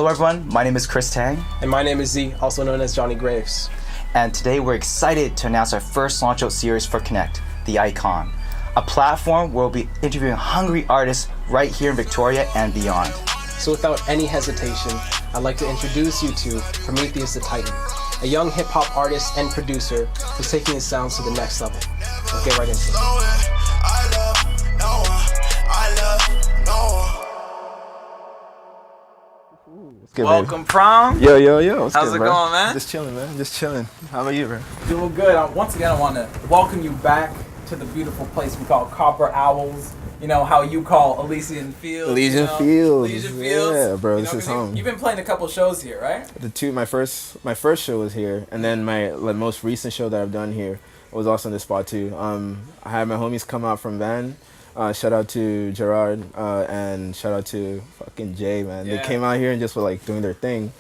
Hello everyone, my name is Chris Tang. And my name is Z, also known as Johnny Graves. And today we're excited to announce our first launch out series for Connect, The Icon. A platform where we'll be interviewing hungry artists right here in Victoria and beyond. So without any hesitation, I'd like to introduce you to Prometheus The Titan, a young hip-hop artist and producer who's taking his sounds to the next level. Let's get right into it. Good, Welcome, Prom. Yo. What's How's good, it bro? going, man? Just chilling, man. Just chilling. How about you, bro? Doing good. Once again, I want to welcome you back to the beautiful place we call Copper Owls. You know, how you call Elysian Fields. Elysian Fields. Yeah, bro, this is home. You've been playing a couple shows here, right? My first show was here, and then my most recent show that I've done here was also in this spot too. I had my homies come out from Van. Shout out to Gerard and shout out to fucking Jay, man. Yeah. They came out here and just were like doing their thing.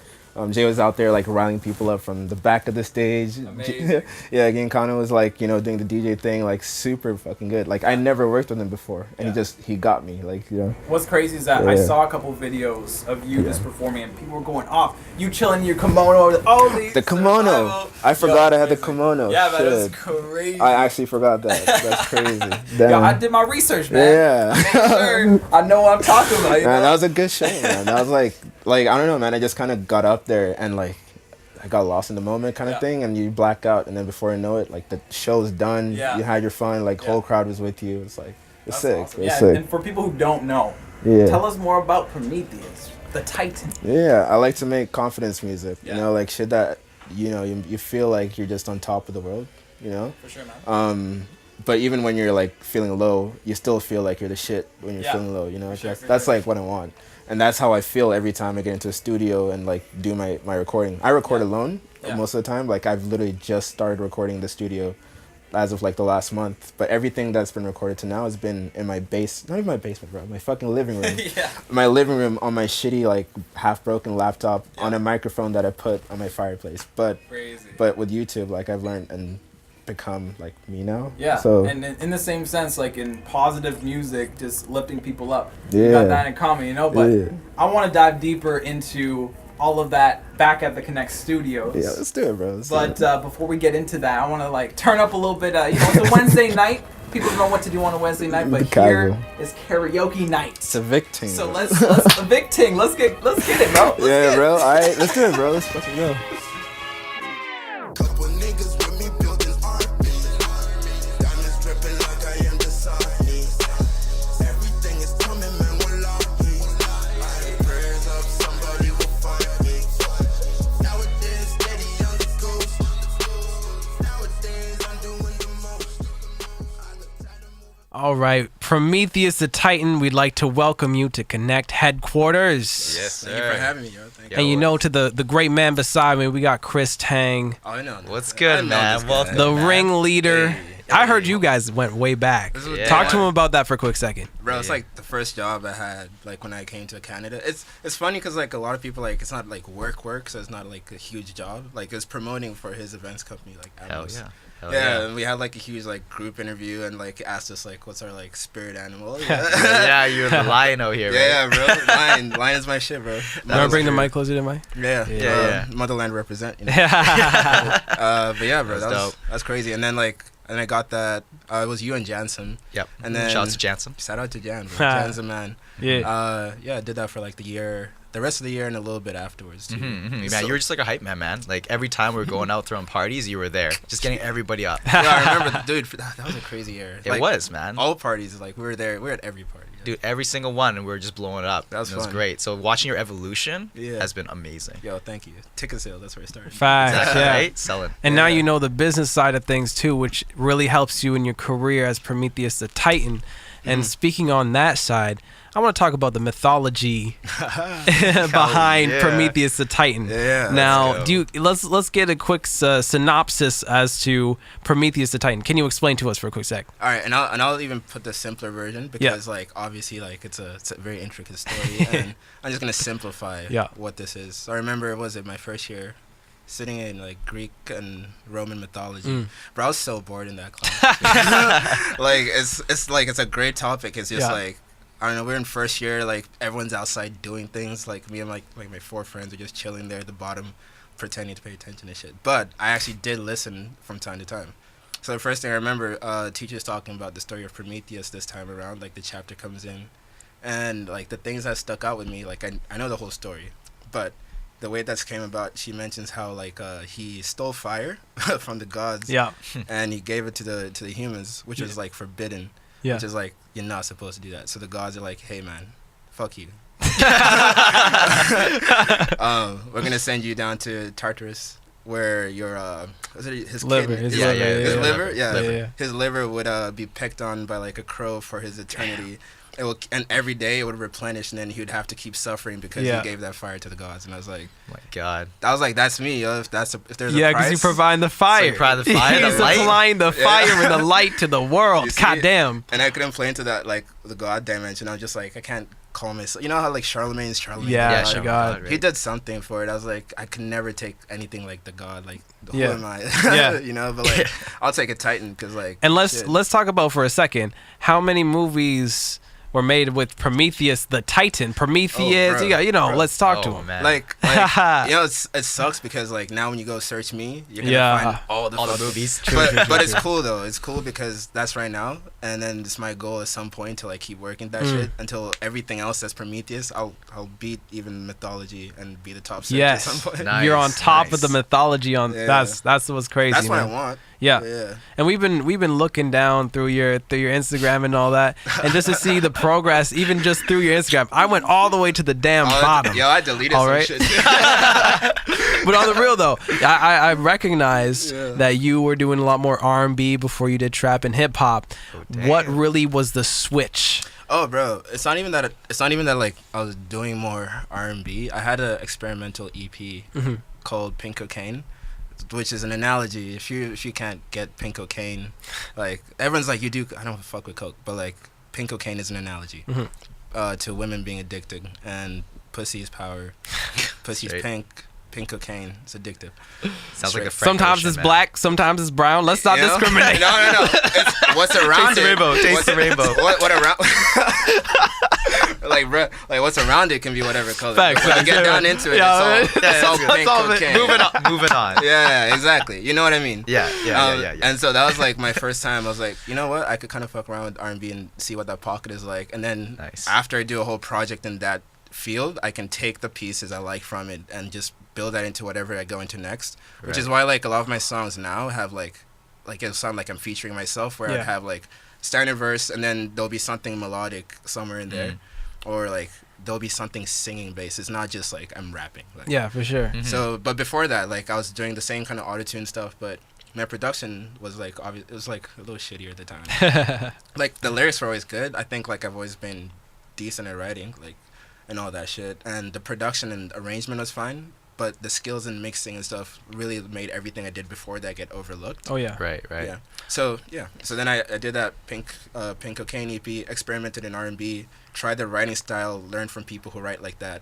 Jay was out there like riling people up from the back of the stage. Amazing. Yeah, Giancana was like, you know, doing the DJ thing, like super fucking good. Like I never worked with him before, and he got me, like, you know. What's crazy is that I saw a couple videos of you just performing, and people were going off. You chilling in your kimono. The kimono. I forgot I had the kimono. Yeah, but Shit. that's crazy. I actually forgot that. That's crazy. Damn. Yo, I did my research, man. Yeah. Make sure I know what I'm talking about. You Man, know? that was a good show, man. That was like I don't know, man. I just kind of got up there and like I got lost in the moment kind of thing, and you black out, and then before you know it, like the show's done. Yeah. You had your fun, like whole crowd was with you. It's like it's sick. Awesome. It's Yeah, sick. and for people who don't know, tell us more about Prometheus, the Titan. Yeah, I like to make confidence music. Yeah. You know, like shit that you feel like you're just on top of the world. You know. For sure, man. But even when you're like feeling low, you still feel like you're the shit when you're feeling low. You know, that's like what I want. And that's how I feel every time I get into a studio and like do my recording. I record alone most of the time. Like I've literally just started recording the studio as of like the last month. But everything that's been recorded to now has been in my not even my basement, bro. My fucking living room. My living room on my shitty like half broken laptop on a microphone that I put on my fireplace. But with YouTube, like I've learned and become like me now. Yeah. So and in the same sense, like in positive music, just lifting people up. Yeah. You got that in common, you know. But I want to dive deeper into all of that back at the Connect Studios. Yeah, let's do it, bro. Before we get into that, I want to like turn up a little bit. You know, it's a Wednesday night. People don't know what to do on a Wednesday night, but here is karaoke night. It's a evicting. So let's evicting. Let's get it, bro. Bro. All right, let's do it, bro. Let's fucking go. All right, Prometheus the Titan, we'd like to welcome you to Connect headquarters. Yes, sir. Thank you for having me, yo. Thank you. And you know, to the great man beside me, we got Chris Tang, Oh, I know. What's good, man? Welcome. the ringleader. I heard you guys went way back. Yeah. Talk to him about that for a quick second. Bro, it's like the first job I had, like when I came to Canada. It's funny because like a lot of people like it's not like work, so it's not like a huge job. Like it's promoting for his events company, like Atmos. Hell yeah. And we had like a huge like group interview and like asked us like what's our like spirit animal. Yeah, you're the lion out here, right? Yeah, bro. Lion is my shit, bro. Wanna bring the mic closer to the mic? Yeah. Motherland represent. You know? But yeah, bro, that's crazy. And then like. And I got that. It was you and Jansen. Yep. And then shout out to Jansen. Shout out to Jan, bro. Jan's a man. Yeah. I did that for like the rest of the year, and a little bit afterwards too. Man, you were just like a hype man. Like every time we were going out throwing parties, you were there, just getting everybody up. Yeah, I remember, dude. That was a crazy year. It was, man. All parties, like we were there. We were at every party. Dude, every single one, and we were just blowing it up. That was It was fun. great. So watching your evolution has been amazing. Yo, thank you. Ticket sale. That's where it started. Facts, Exactly, yeah. right? Selling. And now you know the business side of things too, which really helps you in your career as Prometheus the Titan. And speaking on that side, I want to talk about the mythology behind Prometheus the Titan. Yeah. Now, let's get a quick synopsis as to Prometheus the Titan. Can you explain to us for a quick sec? All right, and I'll even put the simpler version because like obviously like it's a very intricate story, and I'm just gonna simplify what this is. So I remember my first year sitting in like Greek and Roman mythology. Bro, I was so bored in that class. Like it's a great topic. It's just like I don't know, we're in first year, like everyone's outside doing things, like me and like my 4 friends are just chilling there at the bottom pretending to pay attention to shit. But I actually did listen from time to time. So the first thing I remember, teachers talking about the story of Prometheus this time around, like the chapter comes in, and like the things that stuck out with me, like I know the whole story, but the way that's came about, she mentions how like he stole fire from the gods, and he gave it to the humans, which was like forbidden, which is like you're not supposed to do that. So the gods are like, hey man, fuck you. We're gonna send you down to Tartarus, where your his liver, kidney, his liver would be picked on by like a crow for his eternity. It will, and every day it would replenish, and then he would have to keep suffering because he gave that fire to the gods. And I was like, oh my God, I was like, that's me, yo. If there's a price, because you provide the fire. So you provide the fire, He's supplying the fire and the light to the world. God damn. And I couldn't play into that like the god dimension. I was just like, I can't call myself. You know how like Charlemagne's Yeah, God? God. Right? He did something for it. I was like, I could never take anything like the god. Like, who am I? You know, but like, I'll take a Titan because like. And let's talk about for a second how many movies were made with Prometheus the Titan. Prometheus, let's talk to him. Man. Like you know, it sucks because like now when you go search me, you're gonna find all the movies. But it's cool though. It's cool because that's right now, and then it's my goal at some point to like keep working that shit until everything else that's Prometheus, I'll beat even mythology and be the top search at some point. Nice, you're on top of the mythology. That's what's crazy. That's what I want. Yeah. And we've been looking down through your Instagram and all that, and just to see the progress, even just through your Instagram. I went all the way to the damn bottom. Yo, I deleted some shit. But on the real though, I recognize that you were doing a lot more R&B before you did trap and hip hop. What really was the switch? Oh, bro, it's not even that like I was doing more R&B. I had an experimental EP called Pink Cocaine, which is an analogy. If you can't get pink cocaine, like everyone's like, you do. I don't fuck with coke, but like pink cocaine is an analogy to women being addicted, and pussy is power. Pussy's pink. Pink cocaine. It's addictive. Sounds like a sometimes it's black, sometimes it's brown. Let's not discriminate. No. It's what's around Taste the rainbow. What around? Like, bro, like what's around it can be whatever color. Facts, when you get down into it, it's all pink cocaine. Moving on. Yeah, exactly. You know what I mean? Yeah. And so that was like my first time. I was like, you know what? I could kind of fuck around with R&B and see what that pocket is like. And then after I do a whole project in that field, I can take the pieces I like from it and just build that into whatever I go into next. Which is why like a lot of my songs now have like it'll sound like I'm featuring myself, where I have like standard verse and then there'll be something melodic somewhere in there, or like there'll be something singing based. It's not just like I'm rapping. Like, yeah, for sure. So, but before that, like I was doing the same kind of auto-tune stuff, but my production was like it was like a little shittier at the time. Like the lyrics were always good. I think like I've always been decent at writing, like, and all that shit, and the production and arrangement was fine. But the skills in mixing and stuff really made everything I did before that get overlooked. Oh yeah. Right. Yeah. So then I did that Pink Cocaine EP, experimented in R&B, tried the writing style, learned from people who write like that,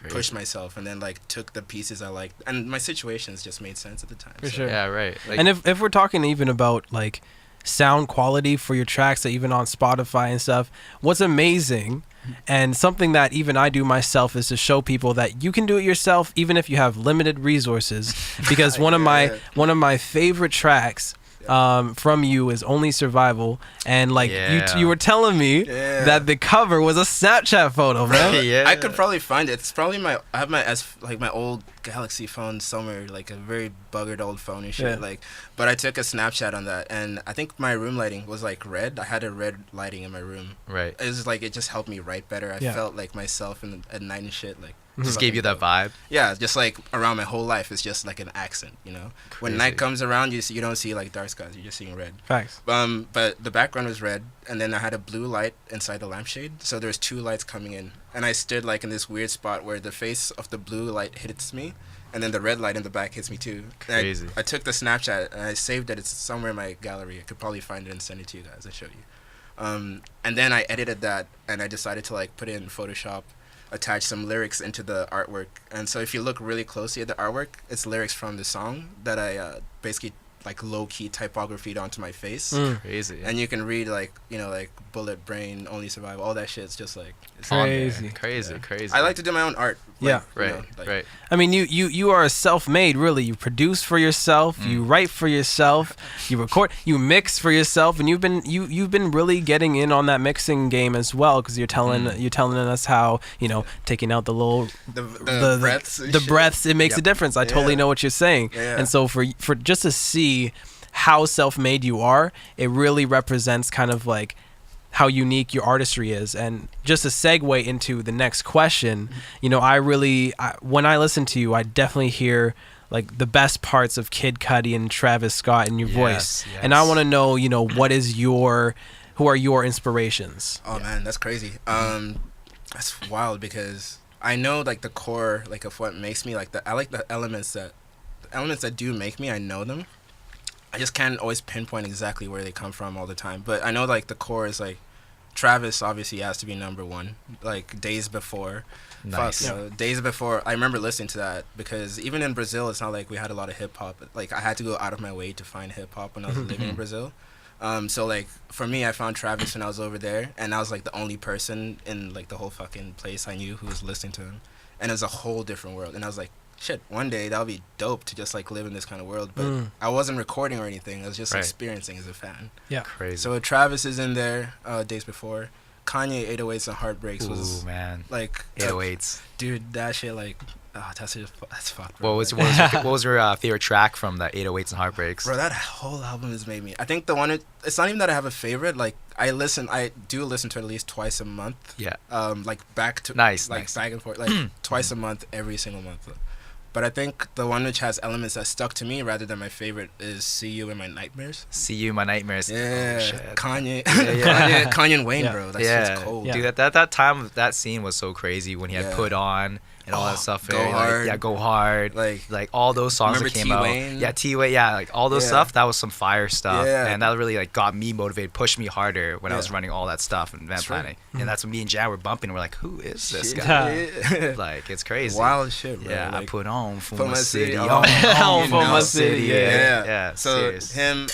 pushed myself, and then like took the pieces I liked, and my situations just made sense at the time. For sure. Yeah. Right. Like, and if we're talking even about like sound quality for your tracks, that even on Spotify and stuff, what's amazing and something that even I do myself is to show people that you can do it yourself even if you have limited resources, because one of my favorite tracks from you is Only Survival, and like you were telling me that the cover was a Snapchat photo, man. I could probably find it. It's probably I have my old Galaxy phone somewhere, like a very buggered old phone and shit. Like, but I took a Snapchat on that, and I think my room lighting was like red. I had a red lighting in my room. Right. It was like it just helped me write better. I felt like myself at night and shit. Like. Just gave you that vibe. Yeah, just like around my whole life, it's just like an accent, you know. Crazy. When night comes around, you don't see like dark skies, you're just seeing red. Facts. But the background was red, and then I had a blue light inside the lampshade, so there's 2 lights coming in, and I stood like in this weird spot where the face of the blue light hits me, and then the red light in the back hits me too. Crazy. I took the Snapchat and I saved it. It's somewhere in my gallery. I could probably find it and send it to you guys. I'll show you. And then I edited that, and I decided to like put it in Photoshop, attach some lyrics into the artwork. And so if you look really closely at the artwork, it's lyrics from the song that I basically like low-key typography onto my face. Crazy. And you can read like, you know, like bullet brain, only survive, all that shit's just like it's crazy. Crazy. I like to do my own art. Like, Right. I mean, you are a self-made, really. You produce for yourself, you write for yourself, you record, you mix for yourself, and you've been really getting in on that mixing game as well, because you're telling us how, you know, taking out the little the breaths, the breaths, it makes a difference. I totally know what you're saying. And so for just to see how self-made you are, it really represents kind of like how unique your artistry is. And just a segue into the next question, you know, when I listen to you, I definitely hear like the best parts of Kid Cudi and Travis Scott in your voice. And I want to know, you know, who are your inspirations? Oh man, that's crazy. That's wild, because I know like the core like of what makes me like I like the elements that do make me. I know them. I just can't always pinpoint exactly where they come from all the time. But I know like the core is like Travis obviously has to be number one. Like Days Before. Nice. You know, Days Before, I remember listening to that, because even in Brazil, it's not like we had a lot of hip hop. Like I had to go out of my way to find hip hop when I was living in Brazil. So like for me, I found Travis when I was over there, and I was like the only person in like the whole fucking place I knew who was listening to him, and it was a whole different world. And I was like, shit, one day that'll be dope to just like live in this kind of world. But I wasn't recording or anything. I was just experiencing as a fan. Yeah, crazy. So Travis is in there. Days Before. Kanye 808s and Heartbreaks was like 808s. Dude, that shit like that's fucked. Bro. What was your favorite track from that 808s and Heartbreaks? Bro, that whole album has made me. I think the one it's not even that I have a favorite. Like I do listen to it at least twice a month. Yeah. Like back to nice. Back and forth, like twice a month, every single month. But I think the one which has elements that stuck to me rather than my favorite is See You in My Nightmares. See You in My Nightmares. Yeah. Oh, shit. Kanye. Kanye and Wayne, bro. That's just cold. Dude, that time, that scene was so crazy when he had Put On and all that stuff. Go Hard. Like, Go Hard. Like all those songs that came T-Wayne? out. Yeah, T-Wayne. Yeah, like all those stuff, that was some fire stuff. Yeah. And that really like got me motivated, pushed me harder when I was running all that stuff and event planning. And that's when me and Jan were bumping. We're like, who is this guy? Like, it's crazy. Wild shit, bro. Yeah, like, I put on for my city. On for my city. Yeah. So serious. him,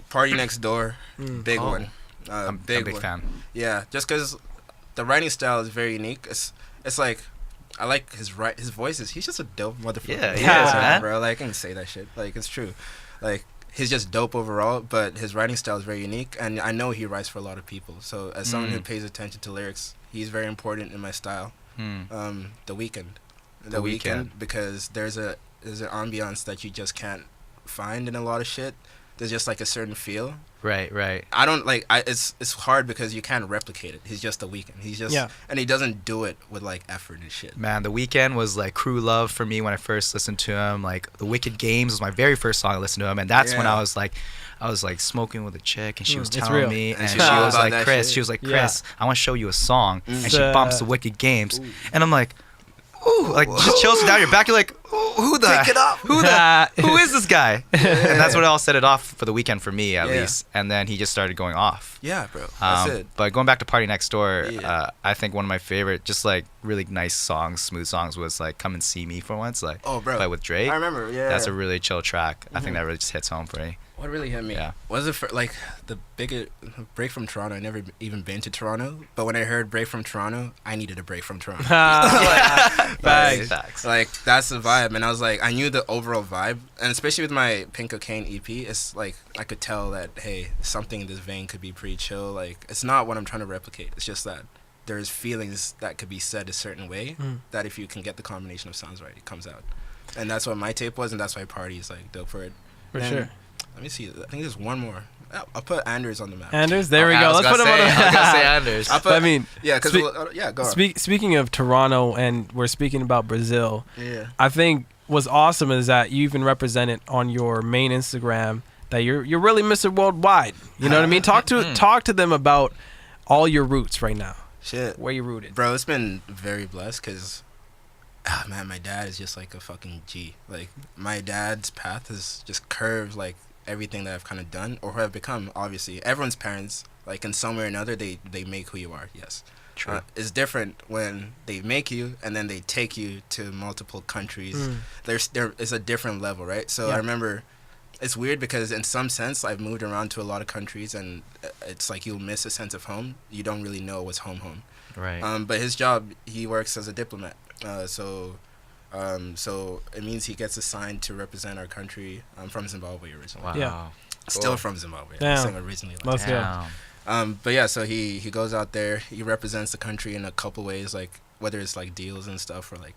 Party Next Door, big one. I'm a big fan. Yeah, just because the writing style is very unique. It's like I like his voice he's just a dope motherfucker. Yeah, he is, man. Bro, like I can say that shit. Like it's true. Like he's just dope overall, but his writing style is very unique, and I know he writes for a lot of people. So as someone who pays attention to lyrics, he's very important in my style. The Weeknd, because there's an ambiance that you just can't find in a lot of shit. There's just like a certain feel. Right. I don't like. It's hard because you can't replicate it. He's just The Weeknd. He's just and he doesn't do it with like effort and shit. Man, The Weeknd was like Crew Love for me when I first listened to him. Like The Wicked Games was my very first song I listened to him, and that's when I was like smoking with a chick, and she was telling me, and she was like, Chris, I want to show you a song, and she bumps The Wicked Games, and I'm like, ooh, like just chills down your back. You're like, who is this guy? And that's what all set it off for The Weeknd for me, at least. And then he just started going off. Yeah, bro. That's it. But going back to Party Next Door, I think one of my favorite, just like really nice songs, smooth songs, was like Come and See Me for once, like play with Drake. I remember. Yeah. That's a really chill track. I think that really just hits home for me. What really hit me was it for like the biggest break from Toronto. I never even been to Toronto, but when I heard break from Toronto, I needed a break from Toronto. Facts. Like that's the vibe, and I was like, I knew the overall vibe, and especially with my Pink Cocaine EP, it's like I could tell that hey, something in this vein could be pretty chill. Like it's not what I'm trying to replicate. It's just that there's feelings that could be said a certain way that if you can get the combination of sounds right, it comes out, and that's what my tape was, and that's why Party is like dope for it. For sure. Let me see. I think there's one more. I'll put Anders on the map. Anders, there we go. Let's put him on the map. I was gonna say Anders. I mean, go on. Speaking of Toronto, and we're speaking about Brazil. Yeah. I think what's awesome is that you even represent it on your main Instagram. That you're really Mr. Worldwide. You know what I mean? Talk to them about all your roots right now. Shit. Where you rooted, bro? It's been very blessed because. Man, my dad is just like a fucking G. Like my dad's path is just curved like everything that I've kind of done or have become. Obviously, everyone's parents, like in some way or another, they make who you are. Yes, true. It's different when they make you and then they take you to multiple countries. There is a different level, right? So I remember it's weird because in some sense I've moved around to a lot of countries, and it's like you'll miss a sense of home. You don't really know what's home. Right. But his job, he works as a diplomat. So it means he gets assigned to represent our country. I'm from Zimbabwe originally. Wow. Yeah. Still from Zimbabwe. Damn. Originally. Most But yeah, so he goes out there. He represents the country in a couple ways, like whether it's like deals and stuff, or like,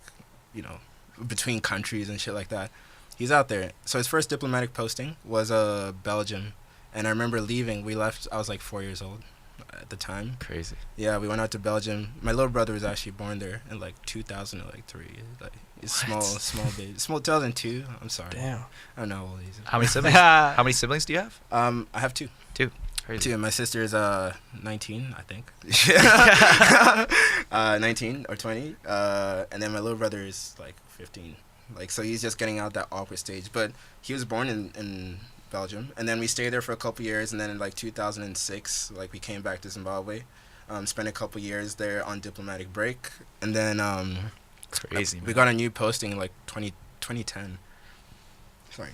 you know, between countries and shit like that. He's out there. So his first diplomatic posting was Belgium, and I remember leaving. We left. I was like 4 years old at the time. Crazy. Yeah, we went out to Belgium. My little brother was actually born there in like 2003. Like he's small baby. Small 2002. I'm sorry. Damn. I don't know how old he is. How many siblings? How many siblings do you have? I have two. Crazy. Two. My sister is 19, I think. 19 or 20. And then my little brother is like 15. Like, so he's just getting out that awkward stage. But he was born in Belgium, and then we stayed there for a couple years, and then in like 2006, like we came back to Zimbabwe, spent a couple years there on diplomatic break, and then crazy. We got a new posting in like 2010. Sorry.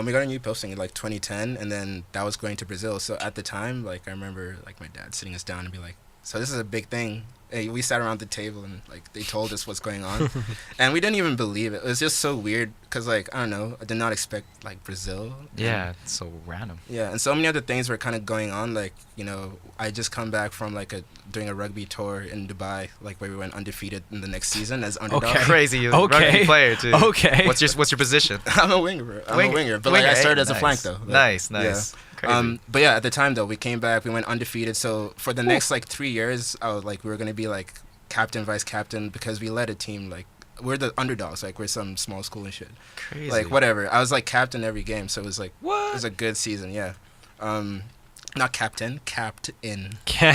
We got a new posting in like 2010, and then that was going to Brazil. So at the time, like I remember like my dad sitting us down and be like, so this is a big thing. Hey, we sat around the table and like they told us what's going on, and we didn't even believe it. It was just so weird because like I don't know, I did not expect like Brazil. Yeah, it's so random. Yeah, and so many other things were kind of going on. Like, you know, I just come back from like doing a rugby tour in Dubai, like where we went undefeated in the next season as underdog. Okay. Crazy. You're a rugby player too. Okay. What's your position? I'm a winger, bro. I'm a winger, but like I started as a flank though. Like, Nice. Yeah. Crazy. But yeah, at the time though, we came back, we went undefeated. So for the next like 3 years, I was like, we were gonna be like captain, vice captain, because we led a team. Like we're the underdogs, like we're some small school and shit. Crazy. Like whatever. I was like captain every game, so it was like it was a good season. Yeah. Not captain, capped in. Okay.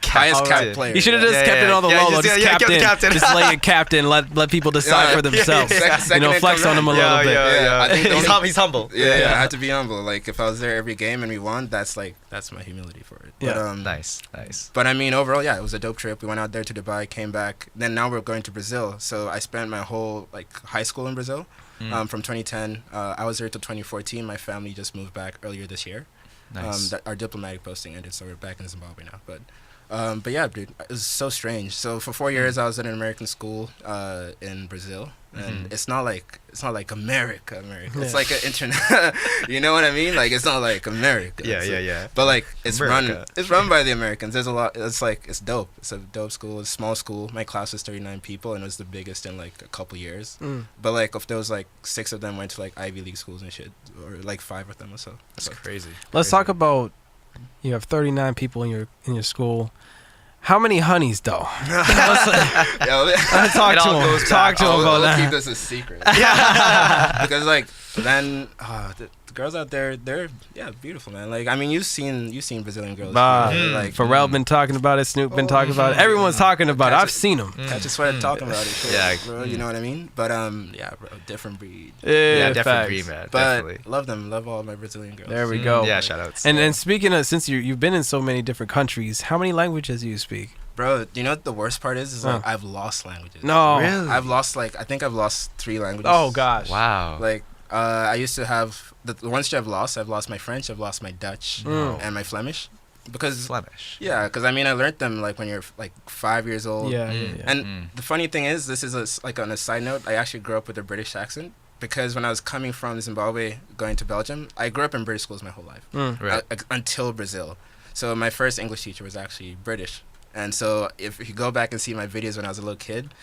Highest cap player. You should have just kept it on the low. Just captain. Just lay it captain. Let people decide for themselves. You know, flex on them a little bit. I think he's humble. Yeah, I had to be humble. Like if I was there every game and we won, that's my humility for it. Yeah. But, Nice. But I mean, overall, yeah, it was a dope trip. We went out there to Dubai, came back. Then now we're going to Brazil. So I spent my whole like high school in Brazil. From 2010, I was there till 2014. My family just moved back earlier this year. Nice. Our diplomatic posting ended, so we're back in Zimbabwe now. But yeah, dude, it was so strange. So for 4 years, I was at an American school in Brazil, and it's not like America. It's like an internet. You know what I mean? Like it's not like America. Yeah. But like it's America. run by the Americans. There's a lot. It's dope. It's a dope school. It's a small school. My class was 39 people, and it was the biggest in like a couple years. But like of those, like 6 of them went to like Ivy League schools and shit, or like 5 of them or so. That's crazy. Let's talk about. You have 39 people in your school. How many honeys though? Talk to him. Talk to him about that. Keep this a secret. Yeah. Because like then the girls out there, they're beautiful, man. Like I mean, you've seen Brazilian girls. Like Pharrell been talking about it. Snoop been talking about it. Everyone's talking about it. I've seen them. Catch a sweat talking about it. Yeah, bro. You know what I mean? But bro, different breed. Yeah, different breed, man. But Definitely. love them. Love all my Brazilian girls. There we go. Yeah, shout outs. And speaking of, since you've been in so many different countries, how many languages do you speak? Bro, you know what the worst part is like I've lost languages. No, really? I've lost I think I've lost 3 languages. Oh gosh. Wow. Like I used to have the ones I've lost my French, I've lost my Dutch and my Flemish. Because Flemish. Yeah, because I mean I learned them like when you're like 5 years old. Yeah. And the funny thing is, this is like on a side note, I actually grew up with a British accent. Because when I was coming from Zimbabwe going to Belgium, I grew up in British schools my whole life. Right. Until Brazil. So my first English teacher was actually British. And so if you go back and see my videos when I was a little kid,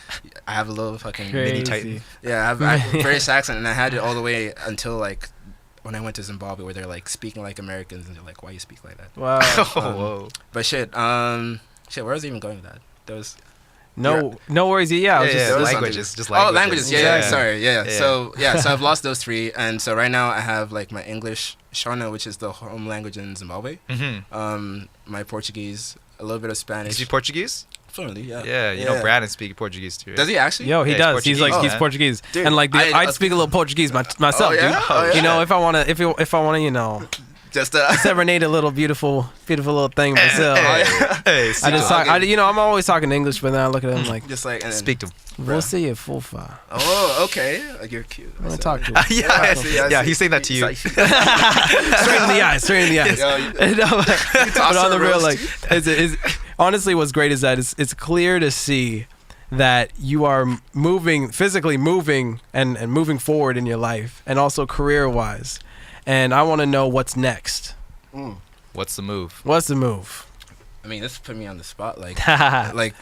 I have a little fucking mini Titan. Yeah, I have a British accent, and I had it all the way until like when I went to Zimbabwe, where they're like speaking like Americans, and they're like, "Why you speak like that?" Wow. Whoa. But shit, where was I even going with that? There was no worries. Yeah, languages. Just languages. Oh, languages. Yeah. Sorry. Yeah. So I've lost those 3, and so right now I have like my English, Shona, which is the home language in Zimbabwe. My Portuguese. A little bit of Spanish. You speak Portuguese? Fluently, yeah. Yeah, you know Brandon speaks Portuguese too. Right? Does he actually? Yo, he does. He's Portuguese. Dude, and like I'd speak a little Portuguese myself, dude. You know, if I wanna, you know, Just serenade a little beautiful little thing, Brazil. I'm always talking English, but then I look at him like, just like, and speak to. Você é fofa. Oh, okay. You're cute. I want to talk to you. Yeah, he's saying that to you. Like, straight in the eyes. But on the real, like, honestly, what's great is that it's clear to see that you are physically moving and moving forward in your life, and also career-wise. And I want to know what's next. What's the move? I mean, this put me on the spot. Like,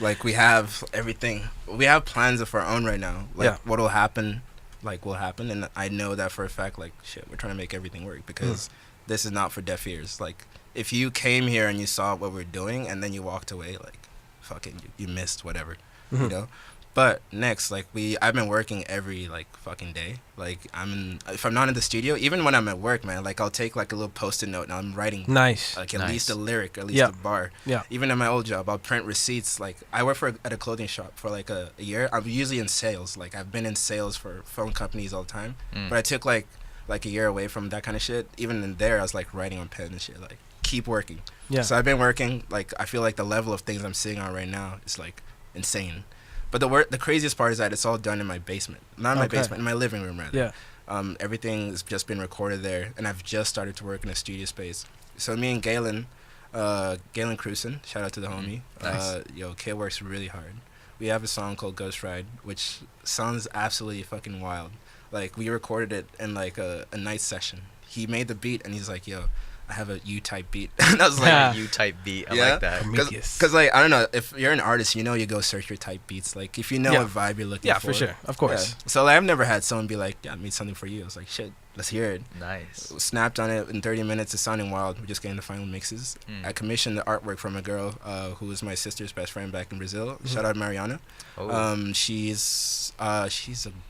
like we have everything. We have plans of our own right now. Like, what'll happen, will happen. And I know that for a fact. Like, shit, we're trying to make everything work because this is not for deaf ears. Like, if you came here and you saw what we're doing and then you walked away, like, fucking, you missed whatever, you know. But next, like, I've been working every fucking day. Like, if I'm not in the studio, even when I'm at work, man, like, I'll take like a little Post-it note and I'm writing at least a lyric, at least a bar. Yeah. Even at my old job, I'll print receipts. Like, I work at a clothing shop for like a year. I'm usually in sales. Like, I've been in sales for phone companies all the time. But I took like a year away from that kind of shit. Even in there, I was like writing on pen and shit. Like, keep working. Yeah. So I've been working. Like, I feel like the level of things I'm sitting on right now is like insane. But the craziest part is that it's all done in my basement. Not in my basement, in my living room, rather. Yeah. Everything's just been recorded there, and I've just started to work in a studio space. So me and Galen Cruson, shout out to the homie. Nice. Kid works really hard. We have a song called Ghost Ride, which sounds absolutely fucking wild. Like, we recorded it in like a night session. He made the beat, and he's like, yo, I have a U-type beat. And I was like, U-type beat. I like that. Because, like, I don't know, if you're an artist, you go search your type beats. Like, if you know what vibe you're looking for. Yeah, for sure. Of course. Yeah. So, like, I've never had someone be like, I made something for you. I was like, shit, let's hear it. Nice. Snapped on it in 30 minutes. It's sounding wild. We're just getting the final mixes. I commissioned the artwork from a girl who was my sister's best friend back in Brazil. Shout out Mariana. Oh. She's a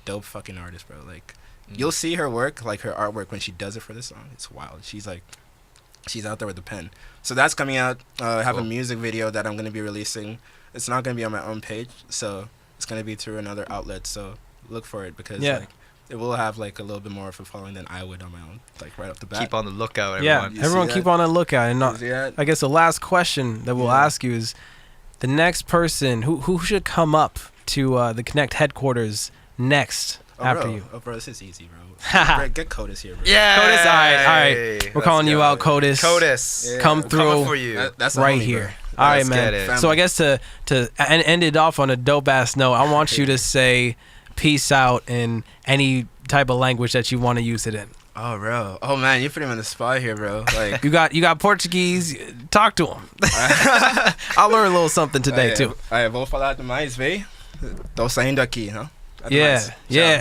dope fucking artist, bro. Like, you'll see her work, like her artwork, when she does it for this song. It's wild. She's out there with the pen. So that's coming out. I have a music video that I'm going to be releasing. It's not going to be on my own page, so it's going to be through another outlet. So look for it because it will have like a little bit more of a following than I would on my own, like right off the bat. Keep on the lookout, everyone. Yeah, everyone keep on the lookout. And I guess the last question that we'll ask you is the next person who should come up to the Connect headquarters next after you. Oh, bro, this is easy, bro. Get Codis here, bro. Yeah, Codis. All right. We're calling you out, Codis. Codis, come through for you. That's right here. Bro. All right, man. So I guess to end it off on a dope ass note, I want you to say peace out in any type of language that you want to use it in. Oh, bro. Oh, man, you put him on the spot here, bro. Like, you got Portuguese. Talk to him. I'll learn a little something today too. Vou falar demais, véi. Tô saindo aqui, huh? Yeah.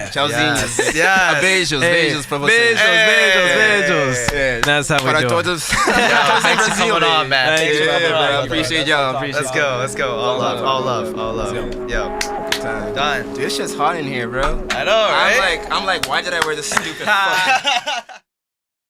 Tchauzinhos. Yes. Beijos pra vocês. Beijos. Yeah. That's how we do it. Todos. Thanks for coming on, man. Thank you, bro. Appreciate y'all. Let's go. All love. Yo. Done. Dude, this shit's hot in here, bro. I know, right? I'm like, why did I wear this stupid fucking